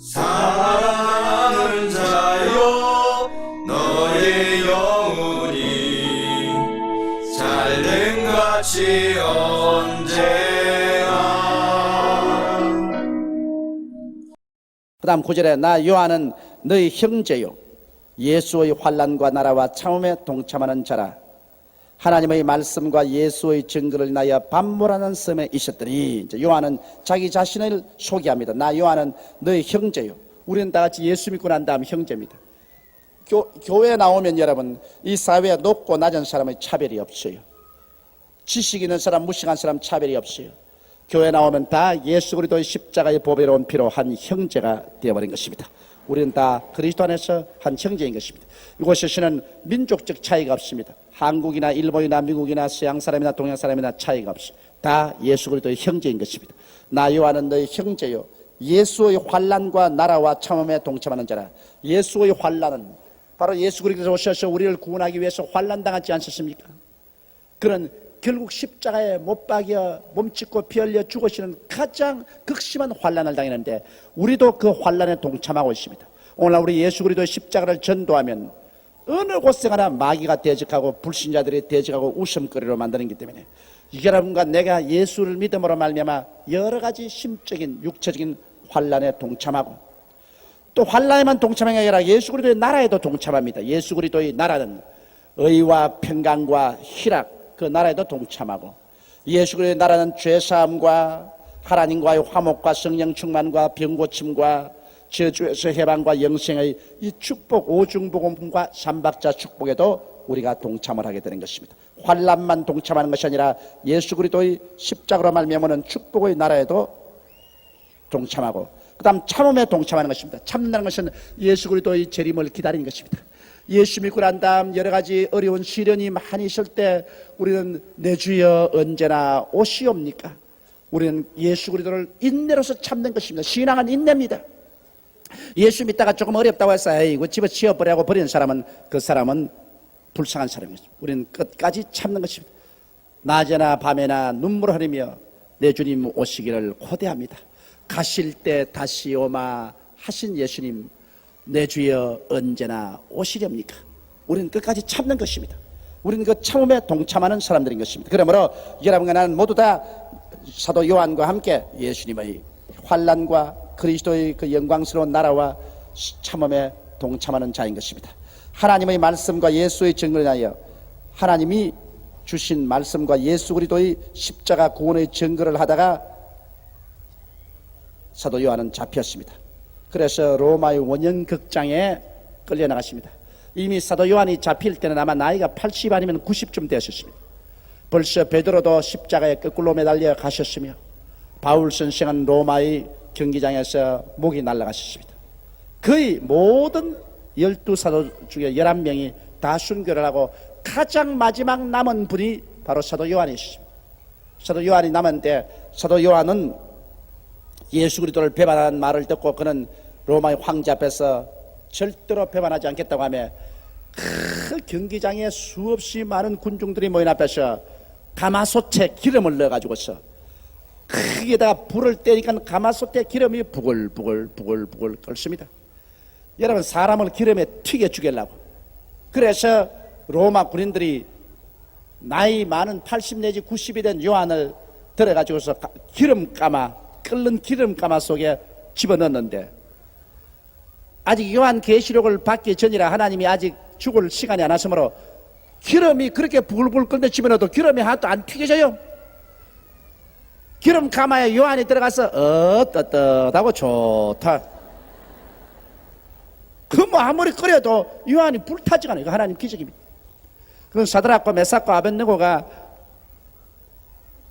사랑하는 자여 너의 영혼이 잘된 같이 언제나. 그 다음 9절에 나 요한은 너희 형제요 예수의 환난과 나라와 참음에 동참하는 자라. 하나님의 말씀과 예수의 증거를 인하여 반모라는 섬에 있었더니, 이제 요한은 자기 자신을 소개합니다. 나 요한은 너희 형제요. 우리는 다 같이 예수 믿고 난 다음 형제입니다. 교회에 나오면 여러분, 이 사회에 높고 낮은 사람의 차별이 없어요. 지식 있는 사람, 무식한 사람 차별이 없어요. 교회에 나오면 다 예수 그리스도의 십자가의 보배로운 피로 한 형제가 되어버린 것입니다. 우리는 다 그리스도 안에서 한 형제인 것입니다. 이곳에서는 민족적 차이가 없습니다. 한국이나 일본이나 미국이나 서양 사람이나 동양 사람이나 차이가 없어요. 다 예수 그리스도의 형제인 것입니다. 나 요한은 너희 형제요 예수의 환난과 나라와 참음에 동참하는 자라. 예수의 환난은 바로 예수 그리스도께서 오셔서 우리를 구원하기 위해서 환난당하지 않으셨습니까? 그는 결국 십자가에 못 박여 몸짓고 피 흘려 죽으시는 가장 극심한 환난을 당했는데 우리도 그 환난에 동참하고 있습니다. 오늘날 우리 예수 그리스도의 십자가를 전도하면 어느 곳에 가나 마귀가 대적하고 불신자들이 대적하고 웃음거리로 만드는 것 때문에 여러분과 내가 예수를 믿음으로 말미암아 여러 가지 심적인 육체적인 환난에 동참하고 또 환난에만 동참한 게 아니라 예수 그리스도의 나라에도 동참합니다. 예수 그리스도의 나라는 의와 평강과 희락 그 나라에도 동참하고 예수 그리스도의 나라는 죄사함과 하나님과의 화목과 성령 충만과 병고침과 저주에서 해방과 영생의 이 축복 오중복음과 삼박자 축복에도 우리가 동참을 하게 되는 것입니다. 환난만 동참하는 것이 아니라 예수 그리스도의 십자가로 말미암는 축복의 나라에도 동참하고 그 다음 참음에 동참하는 것입니다. 참는다는 것은 예수 그리스도의 재림을 기다리는 것입니다. 예수 믿고 난 다음 여러 가지 어려운 시련이 많이 있을 때 우리는 내 주여 언제나 오시옵니까? 우리는 예수 그리스도를 인내로서 참는 것입니다. 신앙은 인내입니다. 예수 믿다가 조금 어렵다고 해서 이거 집어치워버리고 버리는 사람은 그 사람은 불쌍한 사람이죠. 우리는 끝까지 참는 것입니다. 낮에나 밤에나 눈물 흘리며 내 주님 오시기를 고대합니다. 가실 때 다시 오마 하신 예수님 내 주여 언제나 오시렵니까? 우리는 끝까지 참는 것입니다. 우리는 그 참음에 동참하는 사람들인 것입니다. 그러므로 여러분과 나는 모두 다 사도 요한과 함께 예수님의 환난과 그리스도의 그 영광스러운 나라와 참음에 동참하는 자인 것입니다. 하나님의 말씀과 예수의 증거를 인하여 하나님이 주신 말씀과 예수 그리스도의 십자가 구원의 증거를 하다가 사도 요한은 잡혔습니다. 그래서 로마의 원형 극장에 끌려나갔습니다. 이미 사도 요한이 잡힐 때는 아마 나이가 80 아니면 90쯤 되었습니다. 벌써 베드로도 십자가에 거꾸로 매달려 가셨으며 바울 선생은 로마의 경기장에서 목이 날아가셨습니다. 거의 모든 12사도 중에 11명이 다 순교를 하고 가장 마지막 남은 분이 바로 사도 요한이었습니다. 사도 요한이 남았는데 사도 요한은 예수 그리스도를 배반하는 말을 듣고 그는 로마의 황제 앞에서 절대로 배반하지 않겠다고 하며 그 경기장에 수없이 많은 군중들이 모인 앞에서 가마솥에 기름을 넣어가지고서 크게다가 불을 떼니까 가마솥에 기름이 부글부글 끓습니다. 여러분 사람을 기름에 튀겨 죽이려고 그래서 로마 군인들이 나이 많은 80 내지 90이 된 요한을 들어가지고서 끓는 기름가마 속에 집어넣었는데 아직 요한 계시록을 받기 전이라 하나님이 아직 죽을 시간이 안 왔으므로 기름이 그렇게 부글부글 끓는데 집어넣어도 기름이 하나도 안 튀겨져요. 기름가마에 요한이 들어가서 떳떳하고 좋다. 그 뭐 아무리 끓여도 요한이 불타지가 않아요. 하나님 기적입니다. 그건 사드락과 메삭과 아벳느고가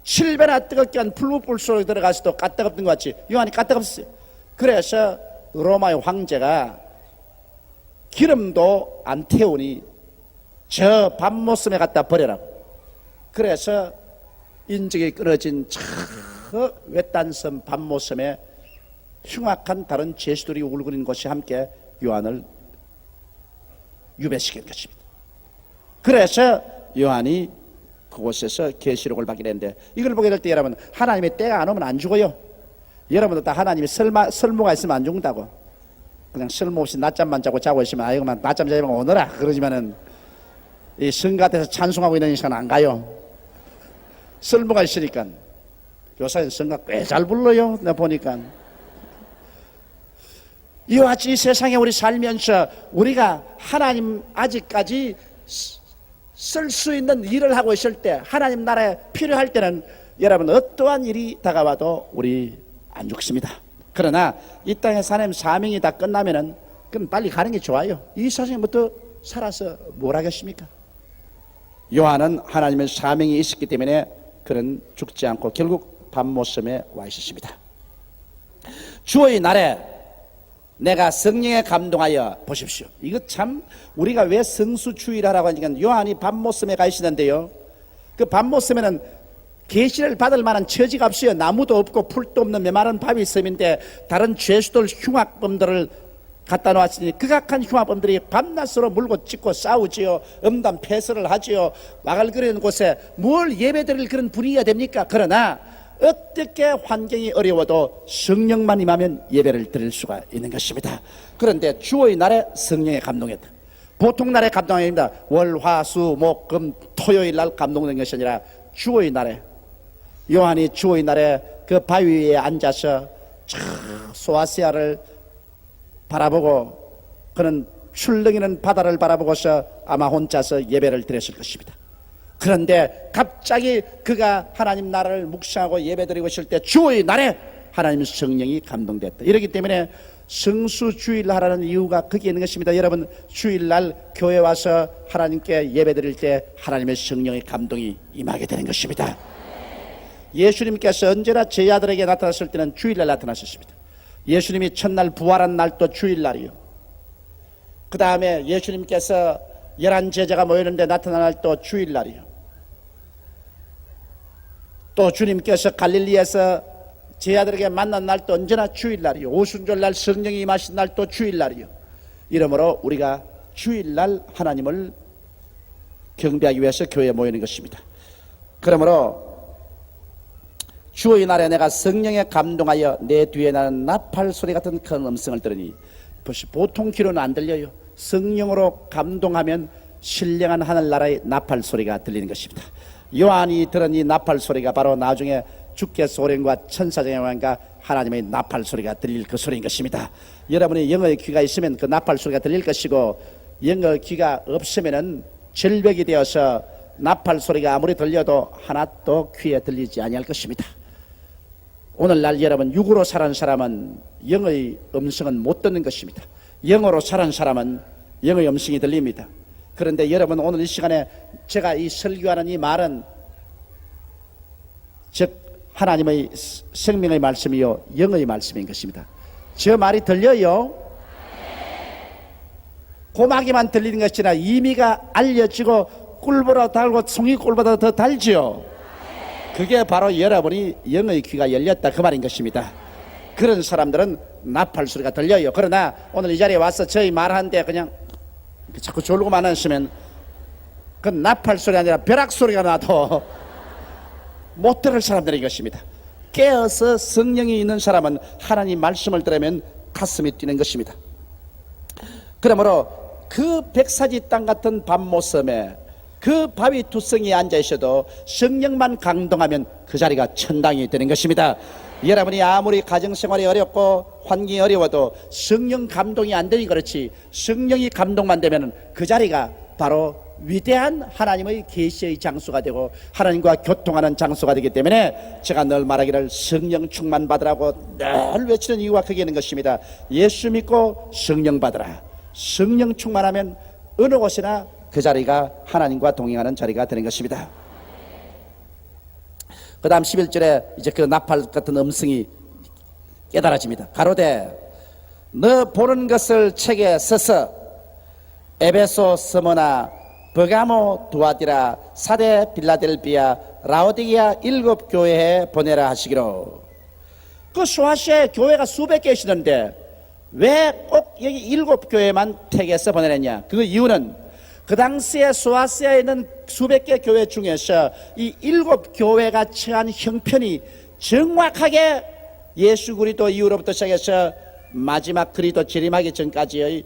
7배나 뜨겁게 한 풀무불 속에 들어가서도 까뜨겁던 것 같이 요한이 까뜨겁었어요. 그래서 로마의 황제가 기름도 안 태우니 저 밤모섬에 갖다 버려라고. 그래서 인적이 끊어진 저 외딴섬 밤모섬에 흉악한 다른 죄수들이 울거리는 곳이 함께 요한을 유배시킨 것입니다. 그래서 요한이 그곳에서 계시록을 받게 되는데 이걸 보게 될 때 여러분 하나님의 때가 안 오면 안 죽어요. 여러분도 다 하나님이 설모가 있으면 안 죽는다고. 그냥 쓸모없이 낮잠만 자고 자고 있으면 아이고만 낮잠 자면 오너라 그러지만은 이 성가대에서 찬송하고 있는 시간 안 가요. 쓸모가 있으니까. 요새 성가 꽤 잘 불러요. 내가 보니까. 이와 같이 이 세상에 우리 살면서 우리가 하나님 아직까지 쓸 수 있는 일을 하고 있을 때, 하나님 나라에 필요할 때는 여러분 어떠한 일이 다가와도 우리 안 죽습니다. 그러나 이 땅에서 하나님 사명이 다 끝나면은 그럼 빨리 가는 게 좋아요. 이 세상부터 살아서 뭘 하겠습니까? 요한은 하나님의 사명이 있었기 때문에 그는 죽지 않고 결국 밤모섬에 와 있었습니다. 주의 날에 내가 성령에 감동하여 보십시오. 이거 참 우리가 왜 성수주의라고 하니까 요한이 밤모섬에 가 있었는데요. 그 밤모섬에는 계시를 받을 만한 처지가 없어요. 나무도 없고 풀도 없는 메마른 바위 섬인데 다른 죄수들 흉악범들을 갖다 놓았으니 극악한 흉악범들이 밤낮으로 물고 찢고 싸우지요. 음담 패설을 하지요. 와글거리는 곳에 뭘 예배드릴 그런 분위기가 됩니까? 그러나 어떻게 환경이 어려워도 성령만 임하면 예배를 드릴 수가 있는 것입니다. 그런데 주의 날에 성령에 감동했다. 보통 날에 감동이 아닙니다. 월, 화, 수, 목, 금, 토요일 날 감동된 것이 아니라 주의 날에, 요한이 주의 날에 그 바위 위에 앉아서 소아시아를 바라보고 그는 출렁이는 바다를 바라보고서 아마 혼자서 예배를 드렸을 것입니다. 그런데 갑자기 그가 하나님 나라를 묵상하고 예배드리고 있을 때 주의 날에 하나님 성령이 감동됐다. 이렇기 때문에 성수주일 하라는 이유가 거기에 있는 것입니다. 여러분 주일날 교회 와서 하나님께 예배드릴 때 하나님의 성령의 감동이 임하게 되는 것입니다. 예수님께서 언제나 제자들에게 나타났을 때는 주일날 나타나셨습니다. 예수님이 첫날 부활한 날도 주일날이요. 그 다음에 예수님께서 11 제자가 모였는데 나타난 날도 주일날이요. 또 주님께서 갈릴리에서 제자들에게 만난 날도 언제나 주일날이요. 오순절날 성령이 임하신 날도 주일날이요. 이러므로 우리가 주일날 하나님을 경배하기 위해서 교회에 모이는 것입니다. 그러므로 주의 날에 내가 성령에 감동하여 내 뒤에 나는 나팔 소리 같은 큰 음성을 들으니, 보통 귀로는 안 들려요. 성령으로 감동하면 신령한 하늘나라의 나팔 소리가 들리는 것입니다. 요한이 들은 이 나팔 소리가 바로 나중에 주께 소령과 천사장의 왕과 하나님의 나팔 소리가 들릴 그 소리인 것입니다. 여러분이 영어의 귀가 있으면 그 나팔 소리가 들릴 것이고, 영어 귀가 없으면은 절벽이 되어서 나팔 소리가 아무리 들려도 하나도 귀에 들리지 아니할 것입니다. 오늘날 여러분 육으로 살아는 사람은 영의 음성은 못 듣는 것입니다. 영어로 살아는 사람은 영의 음성이 들립니다. 그런데 여러분 오늘 이 시간에 제가 이 설교하는 이 말은 즉 하나님의 생명의 말씀이요 영의 말씀인 것입니다. 저 말이 들려요? 고막이만 들리는 것이 아니라 의미가 알려지고 꿀보다 달고 송이 꿀보다 더 달지요. 그게 바로 여러분이 영의 귀가 열렸다 그 말인 것입니다. 그런 사람들은 나팔 소리가 들려요. 그러나 오늘 이 자리에 와서 저희 말하는데 그냥 자꾸 졸고만 하시면 그 나팔 소리가 아니라 벼락 소리가 나도 못 들을 사람들인 것입니다. 깨어서 성령이 있는 사람은 하나님 말씀을 들으면 가슴이 뛰는 것입니다. 그러므로 그 백사지 땅 같은 밤모섬에 그 바위 투성이에 앉아 있어도 성령만 감동하면 그 자리가 천당이 되는 것입니다. 여러분이 아무리 가정생활이 어렵고 환경이 어려워도 성령 감동이 안 되니 그렇지, 성령이 감동만 되면 그 자리가 바로 위대한 하나님의 계시의 장소가 되고 하나님과 교통하는 장소가 되기 때문에 제가 늘 말하기를 성령 충만 받으라고 늘 외치는 이유가 거기에 있는 것입니다. 예수 믿고 성령 받으라. 성령 충만하면 어느 곳이나 그 자리가 하나님과 동행하는 자리가 되는 것입니다. 그 다음 11절에 이제 그 나팔 같은 음성이 깨달아집니다. 가로되 너 보는 것을 책에 써서 에베소, 스무나, 버가모, 두아디라, 사데, 빌라델비아, 라오디게아 7 교회에 보내라 하시기로. 그 소아시아에 교회가 수백 개 있는데 왜 꼭 여기 7 교회만 택해서 보내느냐? 그 이유는 그 당시에 소아시아에 있는 수백 개 교회 중에서 이 7 교회가 처한 형편이 정확하게 예수 그리스도 이후로부터 시작해서 마지막 그리스도 재림하기 전까지의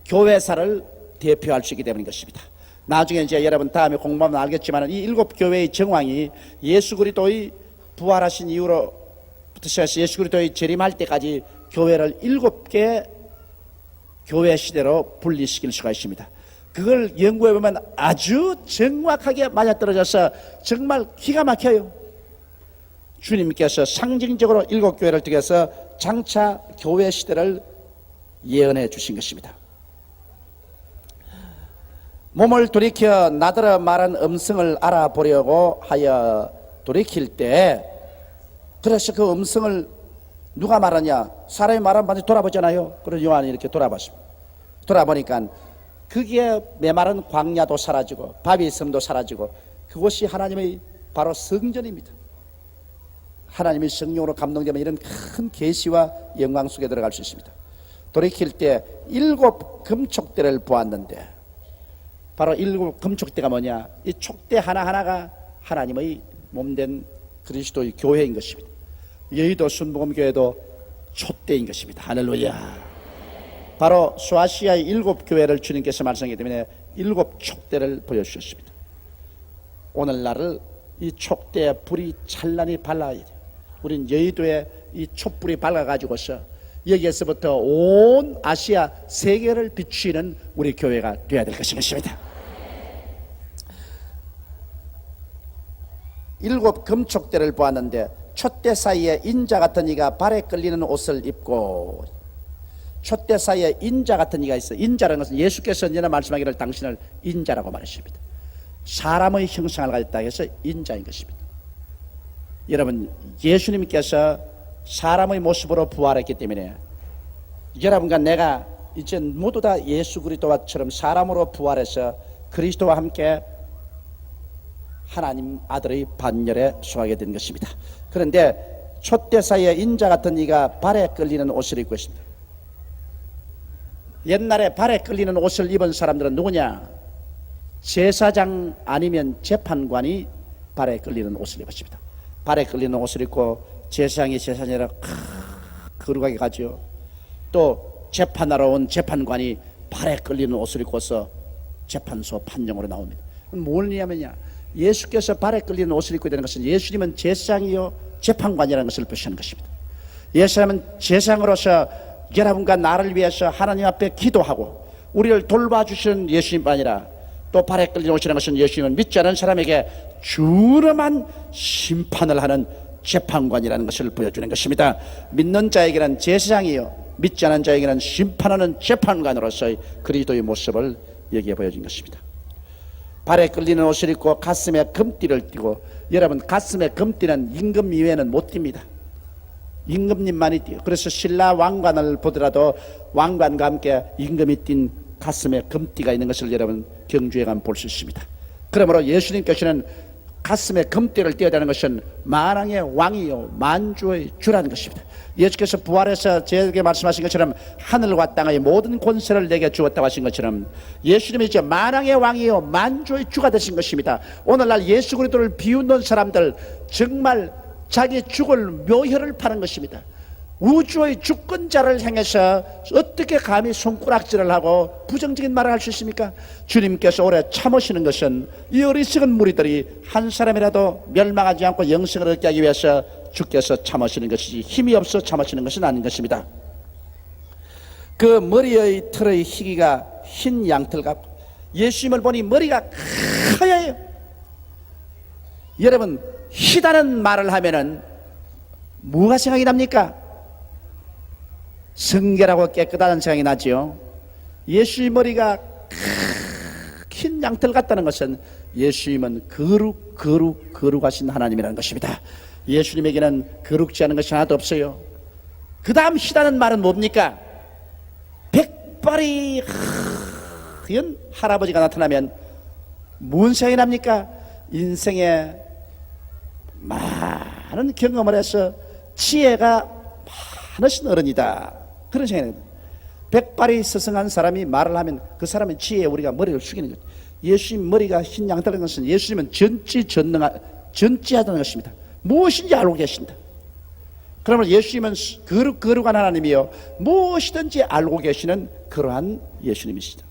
교회사를 대표할 수 있기 때문인 것입니다. 나중에 이제 여러분 다음에 공부하면 알겠지만 이 7교회의 정황이 예수 그리스도의 부활하신 이후로부터 시작해서 예수 그리스도의 재림할 때까지 교회를 7개 교회 시대로 분리시킬 수가 있습니다. 그걸 연구해 보면 아주 정확하게 맞아떨어져서 정말 기가 막혀요. 주님께서 상징적으로 7교회를 통해서 장차 교회 시대를 예언해 주신 것입니다. 몸을 돌이켜 나더러 말한 음성을 알아보려고 하여 돌이킬 때, 그래서 그 음성을 누가 말하냐? 사람이 말하면 반드시 돌아보잖아요. 그래서 요한이 이렇게 돌아봤습니다. 돌아보니까 거기에 메마른 광야도 사라지고 바비섬도 사라지고 그곳이 하나님의 바로 성전입니다. 하나님의 성령으로 감동되면 이런 큰 계시와 영광 속에 들어갈 수 있습니다. 돌이킬 때 7 금촉대를 보았는데, 바로 7 금촉대가 뭐냐? 이 촉대 하나하나가 하나님의 몸된 그리스도의 교회인 것입니다. 여의도 순복음교회도 촉대인 것입니다. 할렐루야. 바로 소아시아의 7교회를 주님께서 말씀하기 때문에 7 촉대를 보여주셨습니다. 오늘날을 이 촉대의 불이 찬란히 밝아야 돼요. 우린 여의도에 이 촛불이 밝아가지고서 여기에서부터 온 아시아 세계를 비추는 우리 교회가 되어야 될 것입니다. 7 금촉대를 보았는데 촛대 사이에 인자 같은 이가 발에 끌리는 옷을 입고, 촛대 사이에 인자 같은 이가 있어. 인자라는 것은 예수께서 언제나 말씀하기를 당신을 인자라고 말하십니다. 사람의 형상을 가졌다 해서 인자인 것입니다. 여러분, 예수님께서 사람의 모습으로 부활했기 때문에 여러분과 내가 이제 모두 다 예수 그리스도와처럼 사람으로 부활해서 그리스도와 함께 하나님 아들의 반열에 소하게 된 것입니다. 그런데 촛대 사이에 인자 같은 이가 발에 끌리는 옷을 입고 있습니다. 옛날에 발에 끌리는 옷을 입은 사람들은 누구냐? 제사장 아니면 재판관이 발에 끌리는 옷을 입었습니다. 발에 끌리는 옷을 입고 제사장이 제사장이라 거룩하게 가죠. 또 재판하러 온 재판관이 발에 끌리는 옷을 입고서 재판소 판정으로 나옵니다. 뭘 의미하느냐? 예수께서 발에 끌리는 옷을 입고 있다는 것은 예수님은 제사장이요 재판관이라는 것을 표시하는 것입니다. 예수님은 제사장으로서 여러분과 나를 위해서 하나님 앞에 기도하고 우리를 돌봐주시는 예수님뿐 아니라 또 발에 끌리는 옷이라는 것은 예수님은 믿지 않은 사람에게 주름한 심판을 하는 재판관이라는 것을 보여주는 것입니다. 믿는 자에게는 제사장이요 믿지 않은 자에게는 심판하는 재판관으로서의 그리스도의 모습을 여기에 보여준 것입니다. 발에 끌리는 옷을 입고 가슴에 금띠를 띠고, 여러분 가슴에 금띠는 임금 이외에는 못 띱니다. 임금님만이 띠요. 그래서 신라 왕관을 보더라도 왕관과 함께 임금이 띈 가슴에 금띠가 있는 것을 여러분 경주에 가면 볼 수 있습니다. 그러므로 예수님께서는 가슴에 금띠를 띄어야 되는 것은 만왕의 왕이요 만주의 주라는 것입니다. 예수께서 부활해서 제게 말씀하신 것처럼 하늘과 땅의 모든 권세를 내게 주었다고 하신 것처럼 예수님이 이제 만왕의 왕이요 만주의 주가 되신 것입니다. 오늘날 예수 그리스도를 비웃는 사람들 정말 자기 죽을 묘혈을 파는 것입니다. 우주의 주권자를 향해서 어떻게 감히 손가락질을 하고 부정적인 말을 할 수 있습니까? 주님께서 오래 참으시는 것은 이 어리석은 무리들이 한 사람이라도 멸망하지 않고 영생을 얻게 하기 위해서 주께서 참으시는 것이지 힘이 없어 참으시는 것은 아닌 것입니다. 그 머리의 털의 희기가 흰 양털 같고, 예수님을 보니 머리가 하얘요. 여러분, 희다는 말을 하면은 뭐가 생각이 납니까? 성결하고 깨끗하다는 생각이 나죠. 예수의 머리가 흰 양털 같다는 것은 예수님은 거룩하신 하나님이라는 것입니다. 예수님에게는 거룩지 않은 것이 하나도 없어요. 그 다음 희다는 말은 뭡니까? 백발이 하얀 할아버지가 나타나면 무슨 생각이 납니까? 인생에 많은 경험을 해서 지혜가 많으신 어른이다, 그런 생각이 납니다. 백발이 스승한 사람이 말을 하면 그 사람의 지혜에 우리가 머리를 숙이는 거죠. 예수님 머리가 흰 양털인 것은 예수님은 전지하다는 것입니다. 무엇인지 알고 계신다. 그러면 예수님은 거룩한 하나님이요 무엇이든지 알고 계시는 그러한 예수님이시다.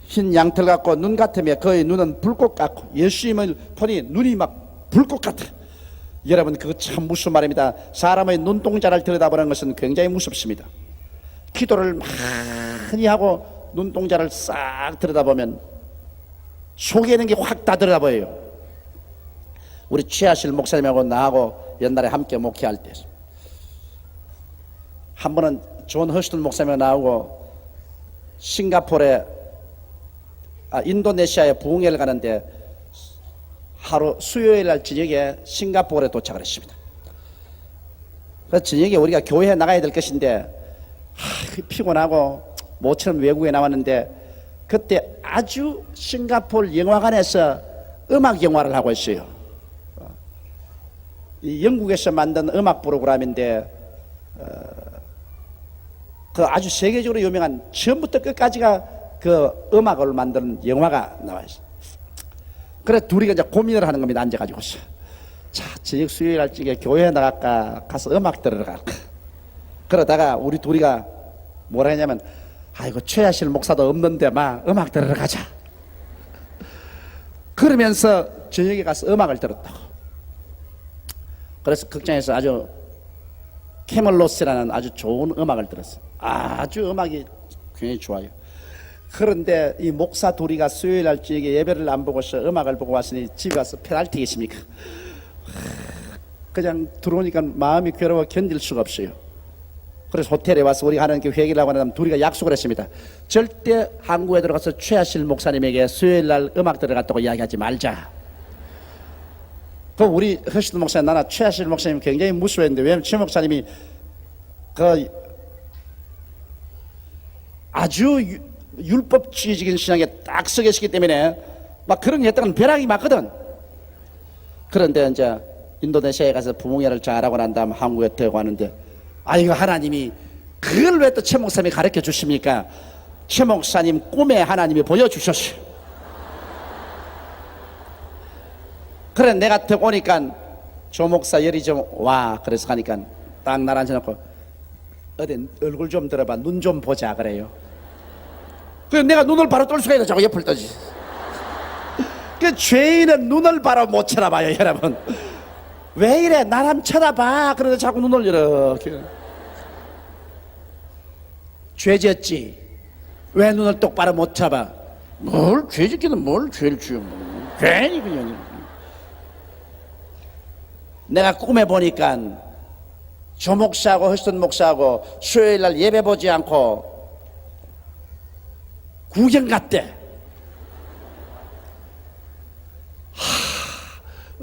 흰 양털 같고 눈 같으며 그의 눈은 불꽃 같고, 예수님을 보니 눈이 막 불꽃 같아. 여러분, 그거 참 무슨 말입니다. 사람의 눈동자를 들여다보는 것은 굉장히 무섭습니다. 기도를 많이 하고 눈동자를 싹 들여다보면 속에 있는 게 확 다 들여다보여요. 우리 최하실 목사님하고 나하고 옛날에 함께 목회할 때 한 번은 존 허스턴 목사님하고 나하고 싱가포르에 인도네시아에 부흥회를 가는데 하루 수요일 날 저녁에 싱가포르에 도착을 했습니다. 그래서 저녁에 우리가 교회에 나가야 될 것인데 피곤하고 모처럼 외국에 나왔는데, 그때 아주 싱가포르 영화관에서 음악 영화를 하고 있어요. 이 영국에서 만든 음악 프로그램인데 그 아주 세계적으로 유명한 처음부터 끝까지가 그 음악을 만드는 영화가 나와 있어요. 그래 둘이가 이제 고민을 하는 겁니다. 앉아가지고서, 자, 저녁 수요일 날 적에 교회에 나갈까 가서 음악 들으러 갈까. 그러다가 우리 둘이가 뭐라 했냐면, 아이고 최하실 목사도 없는데 막 음악 들으러 가자. 그러면서 저녁에 가서 음악을 들었다고. 그래서 극장에서 아주 캐멀로스라는 아주 좋은 음악을 들었어요. 아주 음악이 굉장히 좋아요. 그런데 이 목사 둘이가 수요일 날 저녁에 예배를 안 보고서 음악을 보고 왔으니 집에 가서 페널티겠습니까? 그냥 들어오니까 마음이 괴로워 견딜 수가 없어요. 그래서 호텔에 와서 우리가 하나님께 회개를 하고 나면 둘이가 약속을 했습니다. 절대 한국에 들어가서 최하실 목사님에게 수요일 날 음악 들어갔다고 이야기하지 말자. 그 우리 허스턴 목사님, 나나 최하실 목사님 굉장히 무서워했는데, 왜냐면 최 목사님이 그 아주 율법주의적인 신앙에 딱 서 계시기 때문에 막 그런 게 했다는 벼락이 맞거든. 그런데 이제 인도네시아에 가서 부흥회를 잘하고 난 다음 한국에 들어가는데, 아이고 하나님이 그걸 왜 또 최 목사님이 가르쳐 주십니까? 최 목사님 꿈에 하나님이 보여주셨어요. 그래 내가 더 오니까 조 목사 열이 좀 와. 그래서 가니까 딱 날 앉혀놓고, 어디 얼굴 좀 들어봐, 눈 좀 보자 그래요. 그래서 내가 눈을 바로 뜰 수가 있어. 자꾸 옆을 떠지. 그 죄인은 눈을 바로 못 쳐다봐요 여러분. 왜 이래, 나람 쳐다봐. 그런데 자꾸 눈을 이렇게. 죄졌지, 왜 눈을 똑바로 못 쳐봐. 뭘 죄짓기는 뭘 죄를 지어, 괜히 그냥. 내가 꿈에 보니까 조 목사하고 허스턴 목사하고 수요일 날 예배 보지 않고 구경 갔대.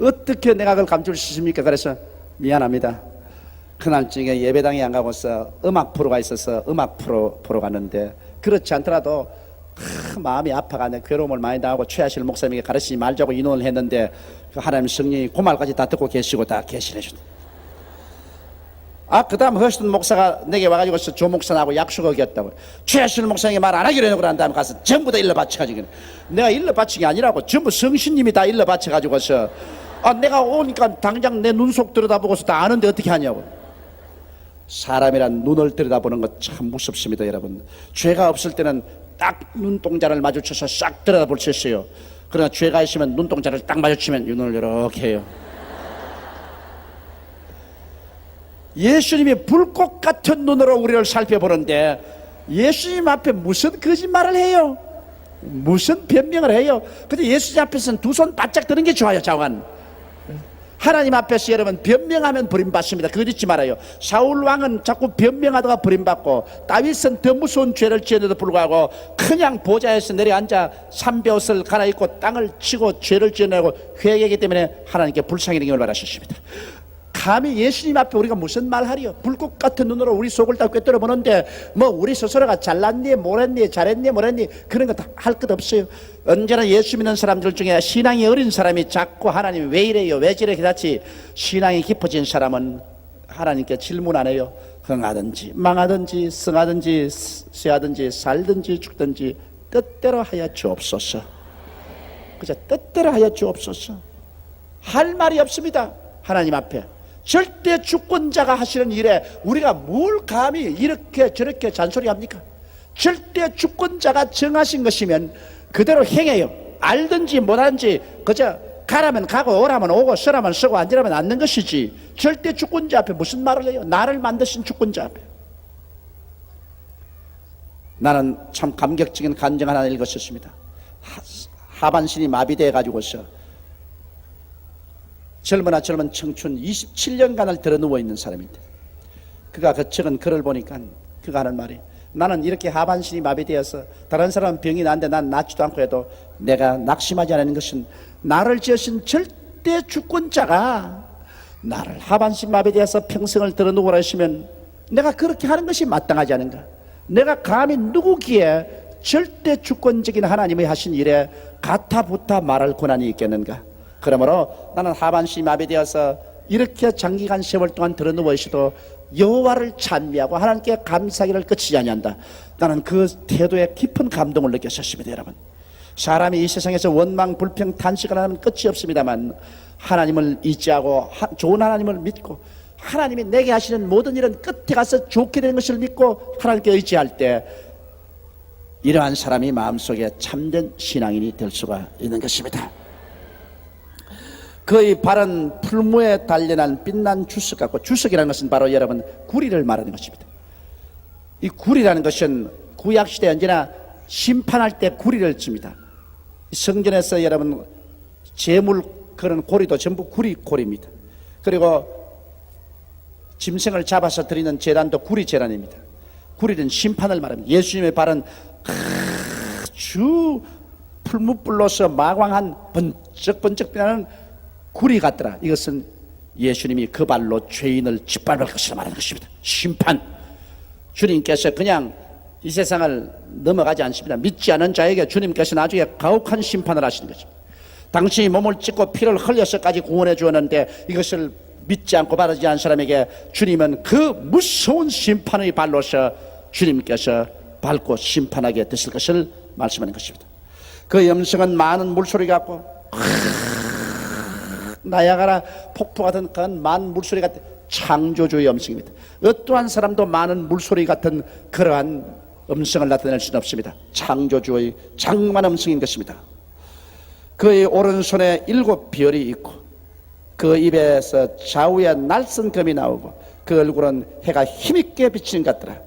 어떻게 내가 그걸 감출 수 있습니까? 그래서 미안합니다. 그날 중에 예배당에 안 가고서 음악 프로가 있어서 음악 프로 갔는데, 그렇지 않더라도 마음이 아파가 내 괴로움을 많이 당하고 최하실 목사님에게 가르치지 말자고 인원을 했는데, 그 하나님 성령이 그 말까지 다 듣고 계시고 다 계시해 주다. 그 다음 허스턴 목사가 내게 와가지고 조 목사하고 약속을 어겼다고. 최하실 목사님이 말 안 하기로 해놓고 난 다음에 가서 전부 다 일러 바쳐가지고, 내가 일러 바친 게 아니라고, 전부 성신님이 다 일러 바쳐가지고서 내가 오니까 당장 내 눈 속 들여다보고서 다 아는데 어떻게 하냐고. 사람이란 눈을 들여다보는 것 참 무섭습니다 여러분. 죄가 없을 때는 딱 눈동자를 마주쳐서 싹 들여다볼 수 있어요. 그러나 죄가 있으면 눈동자를 딱 마주치면 눈을 이렇게 해요. 예수님이 불꽃 같은 눈으로 우리를 살펴보는데, 예수님 앞에 무슨 거짓말을 해요? 무슨 변명을 해요? 근데 예수님 앞에서는 두 손 바짝 드는 게 좋아요. 자관. 하나님 앞에서 여러분 변명하면 버림받습니다. 그거 잊지 말아요. 사울 왕은 자꾸 변명하다가 버림받고, 다윗은 더 무서운 죄를 지었는데도 불구하고 그냥 보좌에서 내려앉아 삼배옷을 갈아입고 땅을 치고 죄를 지어내고 회개하기 때문에 하나님께 불쌍히 여김을 받으셨습니다. 감히 예수님 앞에 우리가 무슨 말하리요? 불꽃 같은 눈으로 우리 속을 다 꿰뚫어 보는데, 뭐 우리 스스로가 잘났니 뭐랬니 잘했니 뭐랬니 그런 거 다 할 것 없어요. 언제나 예수 믿는 사람들 중에 신앙이 어린 사람이 자꾸 하나님 왜 이래요 왜 저래 그렇지, 신앙이 깊어진 사람은 하나님께 질문 안 해요. 흥하든지 망하든지 성하든지 쇠하든지 살든지 죽든지 뜻대로 하여 주옵소서. 그저 뜻대로 하여 주옵소서. 할 말이 없습니다. 하나님 앞에 절대 주권자가 하시는 일에 우리가 뭘 감히 이렇게 저렇게 잔소리합니까? 절대 주권자가 정하신 것이면 그대로 행해요. 알든지 못하든지 그저 가라면 가고 오라면 오고 서라면 서고 앉으라면 앉는 것이지, 절대 주권자 앞에 무슨 말을 해요? 나를 만드신 주권자 앞에. 나는 참 감격적인 간증 하나 읽었었습니다. 하반신이 마비되어 가지고서 젊은 청춘 27년간을 들어 누워 있는 사람인데, 그가 적은 글을 보니까 그가 하는 말이, 나는 이렇게 하반신이 마비되어서 다른 사람은 병이 나는데 난 낫지도 않고 해도 내가 낙심하지 않는 것은 나를 지으신 절대 주권자가 나를 하반신 마비되어서 평생을 들어 누우라 했으면 내가 그렇게 하는 것이 마땅하지 않은가? 내가 감히 누구기에 절대 주권적인 하나님이 하신 일에 가타부타 말할 권한이 있겠는가? 그러므로 나는 하반신이 마비되어서 이렇게 장기간 세월 동안 들어 누워 있어도 여호와를 찬미하고 하나님께 감사하기를 끝이지 아니한다. 나는 그 태도에 깊은 감동을 느꼈었습니다. 여러분, 사람이 이 세상에서 원망 불평 탄식을 하면 끝이 없습니다만, 하나님을 의지하고 좋은 하나님을 믿고 하나님이 내게 하시는 모든 일은 끝에 가서 좋게 되는 것을 믿고 하나님께 의지할 때, 이러한 사람이 마음속에 참된 신앙인이 될 수가 있는 것입니다. 그의 발은 풀무에 단련한 빛난 주석 같고, 주석이라는 것은 바로 여러분 구리를 말하는 것입니다. 이 구리라는 것은 구약시대 언제나 심판할 때 구리를 칩니다. 성전에서 여러분 제물 그런 고리도 전부 구리입니다. 그리고 짐승을 잡아서 드리는 제단도 구리 제단입니다. 구리는 심판을 말합니다. 예수님의 발은 아주 풀무불로서 마광한 번쩍번쩍 빛나는 구리 같더라. 이것은 예수님이 그 발로 죄인을 짓밟을 것이라 말하는 것입니다. 심판. 주님께서 그냥 이 세상을 넘어가지 않습니다. 믿지 않은 자에게 주님께서 나중에 가혹한 심판을 하시는 거죠. 당신이 몸을 찢고 피를 흘려서까지 구원해 주었는데 이것을 믿지 않고 바르지 않은 사람에게 주님은 그 무서운 심판의 발로서 주님께서 밟고 심판하게 되실 것을 말씀하는 것입니다. 그 음성은 많은 물소리 같고 나야가라 폭포 같은 그런 많은 물소리 같은 창조주의 음성입니다. 어떠한 사람도 많은 물소리 같은 그러한 음성을 나타낼 수는 없습니다. 창조주의 장엄한 음성인 것입니다. 그의 오른손에 7 별이 있고 그 입에서 좌우에 날선 검이 나오고 그 얼굴은 해가 힘있게 비치는 것 같더라.